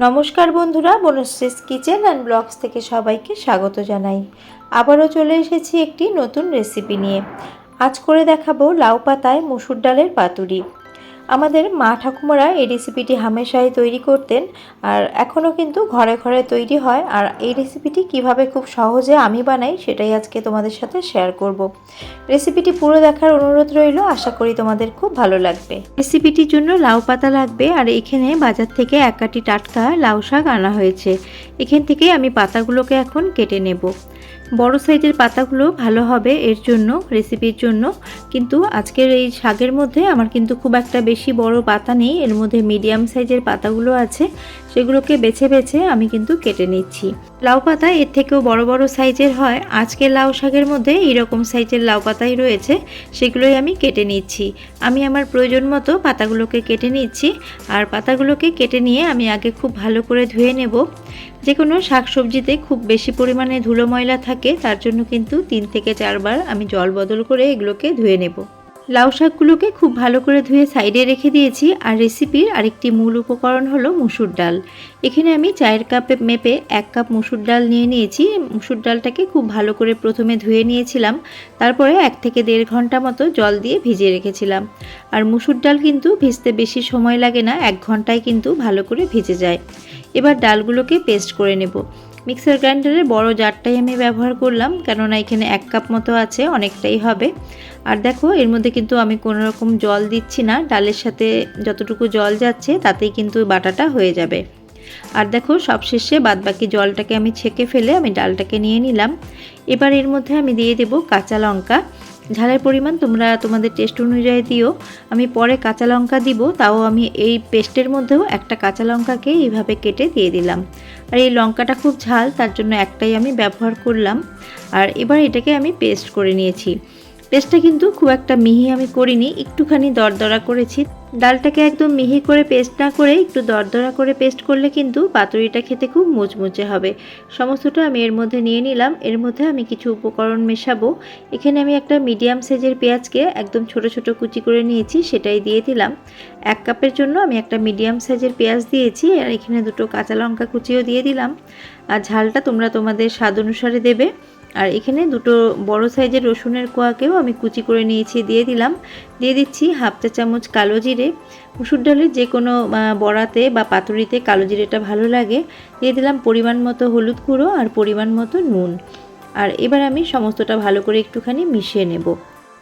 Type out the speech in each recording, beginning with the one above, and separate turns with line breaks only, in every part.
নমস্কার বন্ধুরা, বনশ্রীস kitchen and blogs থেকে সবাইকে স্বাগত জানাই। আবারও চলে এসেছি একটি নতুন রেসিপি নিয়ে। আজ করে দেখাবো লাউ পাতায় মসুর ডালের পাতুরি। আমাদের মা ঠাকুমারা এই রেসিপিটি হামেশাই তৈরি করতেন, আর এখনও কিন্তু ঘরে ঘরে তৈরি হয়। আর এই রেসিপিটি কিভাবে খুব সহজে আমি বানাই সেটাই আজকে তোমাদের সাথে শেয়ার করব। রেসিপিটি পুরো দেখার অনুরোধ রইল, আশা করি তোমাদের খুব ভালো লাগবে। রেসিপিটির জন্য লাউ পাতা লাগবে, আর এখানে বাজার থেকে এক কাটি টাটকা লাউ শাক আনা হয়েছে। এখান থেকে আমি পাতাগুলোকে এখন কেটে নেব। বড় সাইজের পাতাগুলো ভালো হবে এর জন্য, রেসিপির জন্য। কিন্তু আজকের এই শাকের মধ্যে আমার কিন্তু খুব একটা বেশি বড় পাতা নেই, এর মধ্যে মিডিয়াম সাইজের পাতাগুলো আছে, সেগুলোকে বেছে বেছে আমি কিন্তু কেটে নিচ্ছি। লাউ পাতা এর থেকেও বড় বড় সাইজের হয়, আজকের লাউ শাকের মধ্যে এইরকম সাইজের লাউ পাতাই রয়েছে, সেগুলোই আমি কেটে নিচ্ছি। আমি আমার প্রয়োজন মতো পাতাগুলোকে কেটে নিচ্ছি। আর পাতাগুলোকে কেটে নিয়ে আমি আগে খুব ভালো করে ধুয়ে নেব। যে কোনো শাকসবজিতে খুব বেশি পরিমাণে ধুলো ময়লা থাকে, তার জন্য কিন্তু 3 থেকে 4 বার আমি জল বদল করে এগুলোকে ধুয়ে নেব। লাউ শাকগুলোকে খুব ভালো করে ধুয়ে সাইডে রেখে দিয়েছি। আর রেসিপির আরেকটি মূল উপকরণ হলো মসুর ডাল। এখানে আমি চায়ের কাপে মেপে 1 কাপ মসুর ডাল নিয়ে নিয়েছি। মসুর ডালটাকে খুব ভালো করে প্রথমে ধুয়ে নিয়েছিলাম, তারপরে 1 থেকে 1.5 ঘন্টা মতো জল দিয়ে ভিজিয়ে রেখেছিলাম। আর মসুর ডাল কিন্তু ভিজতে বেশি সময় লাগে না, 1 ঘন্টায় কিন্তু ভালো করে ভিজে যায়। এবার ডালগুলোকে পেস্ট করে নেব। মিক্সার গ্রাইন্ডারের বড় জারটাই আমি ব্যবহার করলাম, কেননা এখানে 1 কাপ মতো আছে, অনেকটাই হবে। আর দেখো, এর মধ্যে কিন্তু আমি কোনো রকম জল দিচ্ছি না, ডালের সাথে যতটুকু জল যাচ্ছে তাতেই কিন্তু বাটাটা হয়ে যাবে। আর দেখো, সবশেষে বাদবাকি জলটাকে আমি ছেঁকে ফেলে আমি ডালটাকে নিয়ে নিলাম। এবার এর মধ্যে আমি দিয়ে দেব কাঁচা লঙ্কা। ঝালের পরিমাণ তোমরা তোমাদের টেস্ট অনুযায়ী দিও। আমি পরে কাঁচা লঙ্কা দিব, তাও আমি এই পেস্টের মধ্যেও একটা কাঁচা লঙ্কাকে এইভাবে কেটে দিয়ে দিলাম। আর এই লঙ্কাটা খুব ঝাল, তার জন্য একটাই আমি ব্যবহার করলাম। আর এবার এটাকে আমি পেস্ট করে নিয়েছি। পেস্টটা কিন্তু খুব একটা মিহি আমি করিনি, একটুখানি দরদরা করেছি। ডালটাকে একদম মিহি করে পেস্ট না করে একটু দরদরা করে পেস্ট করলে কিন্তু পাতুরিটা খেতে খুব মুচমুচে হবে। সমস্তটা আমি এর মধ্যে নিয়ে নিলাম। এর মধ্যে আমি কিছু উপকরণ মেশাবো। এখানে আমি একটা মিডিয়াম সাইজের পেঁয়াজকে একদম ছোট ছোট কুচি করে নিয়েছি, সেটাই দিয়ে দিলাম। 1 কাপের জন্য আমি একটা মিডিয়াম সাইজের পেঁয়াজ দিয়েছি, আর এখানে 2টো কাঁচা লঙ্কা কুচিও দিয়ে দিলাম। আর ঝালটা তোমরা তোমাদের স্বাদ অনুসারে দেবে। আর এখানে 2টো বড় সাইজের রসুনের কোয়াকেও আমি কুচি করে নিয়েছি, দিয়ে দিলাম। দিয়ে দিচ্ছি 1/2 চা চামচ কালো জিরে। মসুর ডালের যে কোনো বড়াতে বা পাতুরিতে কালো জিরেটা ভালো লাগে। দিয়ে দিলাম পরিমাণ মতো হলুদ গুঁড়ো আর পরিমাণ মতো নুন। আর এবার আমি সমস্তটা ভালো করে একটুখানি মিশিয়ে নেব।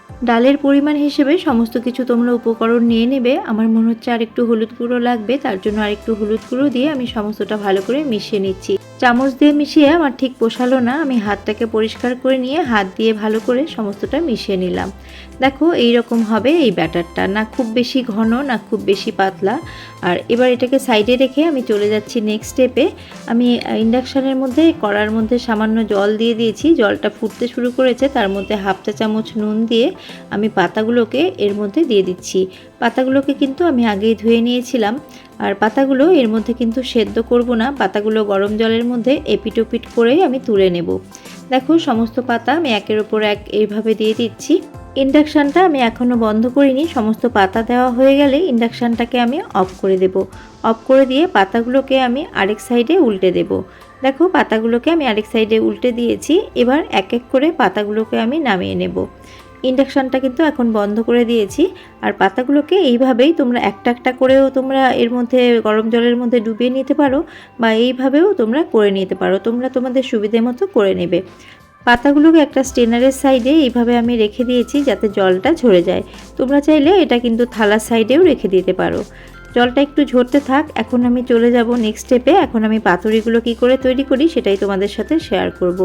ডালের পরিমাণ হিসেবে সমস্ত কিছু তোমরা উপকরণ নিয়ে নেবে। আমার মনে হচ্ছে আর একটু হলুদ গুঁড়ো লাগবে, তার জন্য আর একটু হলুদ গুঁড়ো দিয়ে আমি সমস্তটা ভালো করে মিশিয়ে নিচ্ছি। চামচ দিয়ে মিশিয়ে আমার ঠিক পোষালো না, আমি হাতটাকে পরিষ্কার করে নিয়ে হাত দিয়ে ভালো করে সমস্তটা মিশিয়ে নিলাম। দেখো, এই রকম হবে এই ব্যাটারটা, না খুব বেশি ঘন না খুব বেশি পাতলা। আর এবার এটাকে সাইডে রেখে আমি চলে যাচ্ছি নেক্সট স্টেপে। আমি ইন্ডাকশানের মধ্যে কড়ার মধ্যে সামান্য জল দিয়ে দিয়েছি, জলটা ফুটতে শুরু করেছে, তার মধ্যে 1/2 চা চামচ নুন দিয়ে আমি পাতাগুলোকে এর মধ্যে দিয়ে দিচ্ছি। পাতাগুলোকে কিন্তু আমি আগেই ধুয়ে নিয়েছিলাম। আর পাতাগুলো এর মধ্যে কিন্তু সেদ্ধ করব না, পাতাগুলো গরম জলের মধ্যে এপিট ওপিট করেই আমি তুলে নেব। দেখো, সমস্ত পাতা আমি একের ওপর এক এইভাবে দিয়ে দিচ্ছি। ইন্ডাকশানটা আমি এখনও বন্ধ করিনি, সমস্ত পাতা দেওয়া হয়ে গেলে ইন্ডাকশানটাকে আমি অফ করে দেব। অফ করে দিয়ে পাতাগুলোকে আমি আরেক সাইডে উল্টে দেব। দেখো, পাতাগুলোকে আমি আরেক সাইডে উল্টে দিয়েছি। এবার এক এক করে পাতাগুলোকে আমি নামিয়ে নেব। ইন্ডাকশানটা কিন্তু এখন বন্ধ করে দিয়েছি। আর পাতাগুলোকে এইভাবেই তোমরা একটা একটা করেও তোমরা এর মধ্যে গরম জলের মধ্যে ডুবিয়ে নিতে পারো, বা এইভাবেও তোমরা করে নিতে পারো, তোমরা তোমাদের সুবিধে মতো করে নেবে। পাতাগুলোকে একটা স্টেনারের সাইডে এইভাবে আমি রেখে দিয়েছি, যাতে জলটা ঝরে যায়। তোমরা চাইলে এটা কিন্তু থালার সাইডেও রেখে দিতে পারো। জলটা একটু ঝরতে থাক। এখন আমি চলে যাব নেক্সট স্টেপে। এখন আমি পাতুরিগুলো কী করে তৈরি করি সেটাই তোমাদের সাথে শেয়ার করব।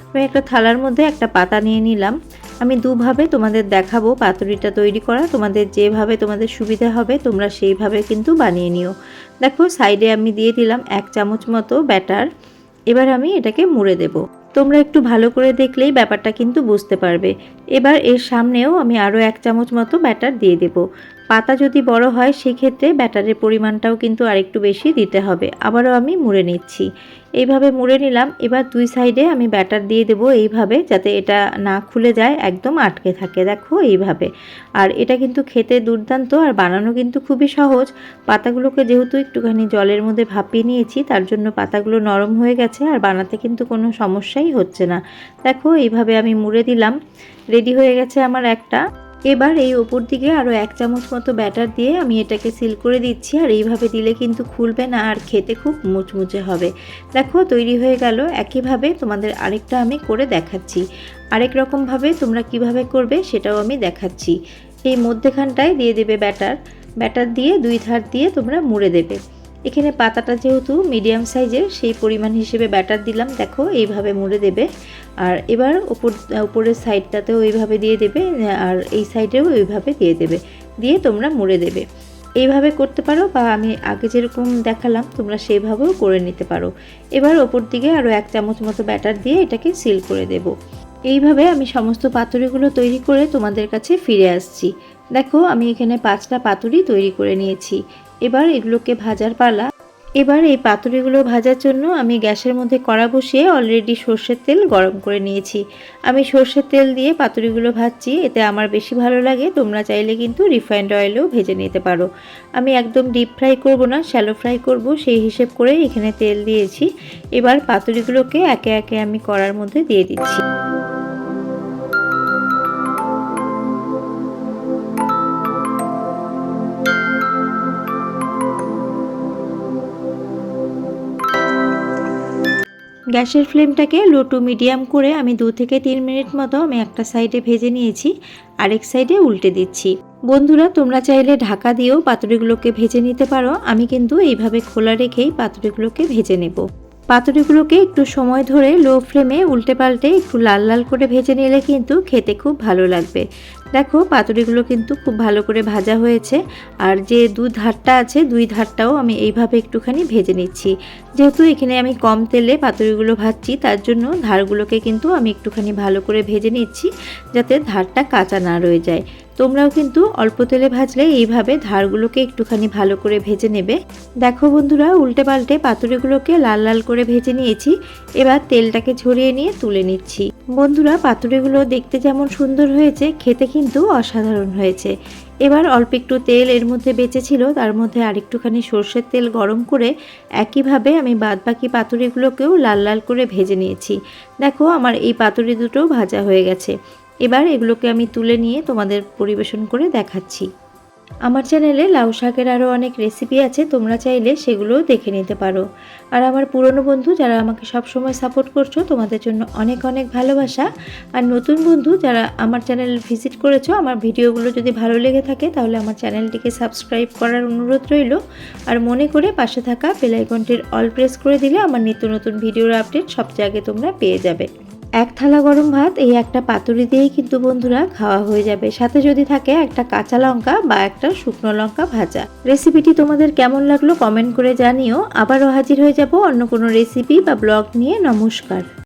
আমি একটা থালার মধ্যে একটা পাতা নিয়ে নিলাম। আমি দুভাবে তোমাদের দেখাবো পাতুরিটা তৈরি করা, তোমাদের যেভাবে তোমাদের সুবিধা হবে তোমরা সেইভাবে কিন্তু বানিয়ে নিও। দেখো, সাইডে আমি দিয়ে দিলাম 1 চামচ মতো ব্যাটার। এবার আমি এটাকে মুড়ে দেব। তোমরা একটু ভালো করে দেখলেই ব্যাপারটা কিন্তু বুঝতে পারবে। এবার এর সামনেও আমি আরও 1 চামচ মতো ব্যাটার দিয়ে দেব। পাতা যদি বড় হয় সেক্ষেত্রে ব্যাটারের পরিমাণটাও কিন্তু আরেকটু বেশি দিতে হবে। আবারও আমি মুড়ে নিচ্ছি। এইভাবে মুড়ে নিলাম। এবার দুই সাইডে আমি ব্যাটার দিয়ে দেবো এইভাবে, যাতে এটা না খুলে যায়, একদম আটকে থাকে। দেখো এইভাবে। আর এটা কিন্তু খেতে দুর্দান্ত আর বানানো কিন্তু খুবই সহজ। পাতাগুলোকে যেহেতু একটুখানি জলের মধ্যে ভাপিয়ে নিয়েছি, তার জন্য পাতাগুলো নরম হয়ে গেছে আর বানাতে কিন্তু কোনো সমস্যাই হচ্ছে না। দেখো এইভাবে আমি মুড়ে দিলাম। রেডি হয়ে গেছে আমার একটা। এবার এই ওপর দিকে আরও 1 চামচ মতো ব্যাটার দিয়ে আমি এটাকে সিল করে দিচ্ছি। আর এইভাবে দিলে কিন্তু খুলবে না আর খেতে খুব মুচমুচে হবে। দেখো তৈরি হয়ে গেল। একইভাবে তোমাদের আরেকটা আমি করে দেখাচ্ছি। আরেক রকমভাবে তোমরা কিভাবে করবে সেটাও আমি দেখাচ্ছি। এই মধ্যেখানটায় দিয়ে দেবে ব্যাটার দিয়ে দুই ধার দিয়ে তোমরা মুড়ে দেবে। এখানে পাতাটা যেহেতু মিডিয়াম সাইজের, সেই পরিমাণ হিসেবে ব্যাটার দিলাম। দেখো এইভাবে মুড়ে দেবে। আর এবার উপরের সাইডটাতেও ওইভাবে দিয়ে দেবে, আর এই সাইডেও ওইভাবে দিয়ে দেবে, দিয়ে তোমরা মুড়ে দেবে। এইভাবে করতে পারো, বা আমি আগে যেরকম দেখালাম তোমরা সেইভাবেও করে নিতে পারো। এবার ওপর দিকে আরও 1 চামচ মতো ব্যাটার দিয়ে এটাকে সিল করে দেব। এইভাবে আমি সমস্ত পাতুরিগুলো তৈরি করে তোমাদের কাছে ফিরে আসছি। দেখো আমি এখানে 5টা পাতুরি তৈরি করে নিয়েছি। এবার এগুলোকে ভাজার পালা। এবার এই পাতুরিগুলো ভাজার জন্য আমি গ্যাসের মধ্যে কড়া বসিয়ে অলরেডি সর্ষের তেল গরম করে নিয়েছি। আমি সর্ষের তেল দিয়ে পাতুরিগুলো ভাজছি, এতে আমার বেশি ভালো লাগে। তোমরা চাইলে কিন্তু রিফাইন্ড অয়েলেও ভেজে নিতে পারো। আমি একদম ডিপ ফ্রাই করব না, শ্যালো ফ্রাই করব, সেই হিসেব করে এখানে তেল দিয়েছি। এবার পাতুরিগুলোকে একে একে আমি কড়ার মধ্যে দিয়ে দিচ্ছি। গ্যাসের ফ্লেমটাকে লো টু মিডিয়াম করে আমি 2 থেকে 3 মিনিট মতো আমি একটা সাইডে ভেজে নিয়েছি, আরেক সাইডে উল্টে দিচ্ছি। বন্ধুরা তোমরা চাইলে ঢাকা দিয়েও পাতুরিগুলোকে ভেজে নিতে পারো। আমি কিন্তু এইভাবে খোলা রেখেই পাতুরিগুলোকে ভেজে নেব। পাতুরিগুলোকে একটু সময় ধরে লো ফ্লেমে উল্টে পাল্টে একটু লাল লাল করে ভেজে নিলে কিন্তু খেতে খুব ভালো লাগবে। দেখো পাতুরিগুলো কিন্তু খুব ভালো করে ভাজা হয়েছে। আর যে দুই ধারটা আছে, দুই ধারটাও আমি এইভাবে একটুখানি ভেজে নিচ্ছি। যেহেতু এখানে আমি কম তেলে পাতুরিগুলো ভাজছি, তার জন্য ধারগুলোকে কিন্তু আমি একটুখানি ভালো করে ভেজে নিচ্ছি, যাতে ধারটা কাঁচা না রয়ে যায়। তোমরাও কিন্তু অল্প তেলে ভাজলে এইভাবে ধারগুলোকে একটুখানি ভালো করে ভেজে নেবে। দেখো বন্ধুরা উল্টে পাল্টে পাতুরিগুলোকে লাল লাল করে ভেজে নিয়েছি। এবার তেলটাকে ঝরিয়ে নিয়ে তুলে নিচ্ছি। বন্ধুরা পাতুরিগুলো দেখতে যেমন সুন্দর হয়েছে, খেতে কিন্তু অসাধারণ হয়েছে। এবার অল্প একটু তেল এর মধ্যে বেঁচে ছিল, তার মধ্যে আরেকটুখানি সর্ষের তেল গরম করে একইভাবে আমি বাদবাকি পাতুরিগুলোকেও লাল লাল করে ভেজে নিয়েছি। দেখো আমার এই পাতুরি দুটো ভাজা হয়ে গেছে। এবার এগুলোকে আমি তুলে নিয়ে তোমাদের পরিবেশন করে দেখাচ্ছি। আমার চ্যানেলে লাউ শাকের আরও অনেক রেসিপি আছে, তোমরা চাইলে সেগুলোও দেখে নিতে পারো। আর আমার পুরনো বন্ধু যারা আমাকে সবসময় সাপোর্ট করছো, তোমাদের জন্য অনেক অনেক ভালোবাসা। আর নতুন বন্ধু যারা আমার চ্যানেল ভিজিট করেছো, আমার ভিডিওগুলো যদি ভালো লেগে থাকে তাহলে আমার চ্যানেলটিকে সাবস্ক্রাইব করার অনুরোধ রইল। আর মনে করে পাশে থাকা বেল আইকনটির অল প্রেস করে দিলে আমার নিত্য নতুন ভিডিওর আপডেট সবচেয়ে আগে তোমরা পেয়ে যাবে। 1 থালা গরম ভাত এই একটা পাতুরি দিয়েই কিন্তু বন্ধুরা খাওয়া হয়ে যাবে। সাথে যদি থাকে একটা কাঁচা লঙ্কা বা একটা শুকনো লঙ্কা ভাজা। রেসিপিটি তোমাদের কেমন লাগলো কমেন্ট করে জানিও। আবারও হাজির হয়ে যাব অন্য কোনো রেসিপি বা ব্লগ নিয়ে। নমস্কার।